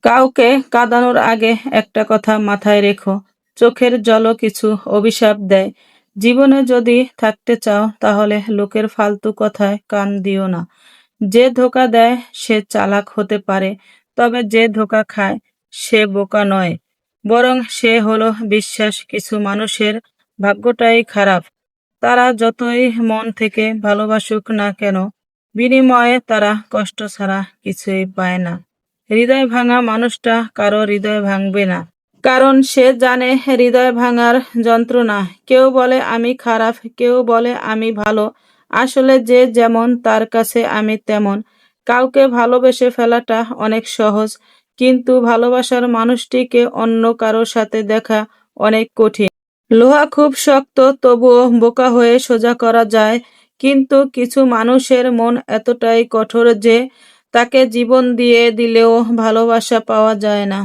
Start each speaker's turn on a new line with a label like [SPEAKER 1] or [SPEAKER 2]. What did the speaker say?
[SPEAKER 1] কাউকে কাঁদানোর আগে একটা কথা মাথায় রেখো, চোখের জলও কিছু অভিশাপ দেয়। জীবনে যদি থাকতে চাও তাহলে লোকের ফালতু কথায় কান দিও না। যে ধোঁকা দেয় সে চালাক হতে পারে, তবে যে ধোঁকা খায় সে বোকা নয়, বরং সে হলো বিশ্বাস। কিছু মানুষের ভাগ্যটাই খারাপ, তারা যতই মন থেকে ভালোবাসুক না কেন, বিনিময়ে তারা কষ্ট ছাড়া কিছুই পায় না। হৃদয় ভাঙা মানুষটা কারো হৃদয় ভাঙবে না, কারণ সে জানে হৃদয় ভাঙার যন্ত্রণা। কেউ বলে আমি খারাপ, কেউ বলে আমি ভালো, আসলে যে যেমন তার কাছে আমি তেমন। কাউকে ভালোবেসে ফেলাটা অনেক সহজ, কিন্তু ভালোবাসার মানুষটিকে অন্য কারোর সাথে দেখা অনেক কঠিন। লোহা খুব শক্ত, তবুও বোকা হয়ে সোজা করা যায়, কিন্তু কিছু মানুষের মন এতটাই কঠোর যে তাকে জীবন দিয়ে দিলেও ভালোবাসা পাওয়া যায় না।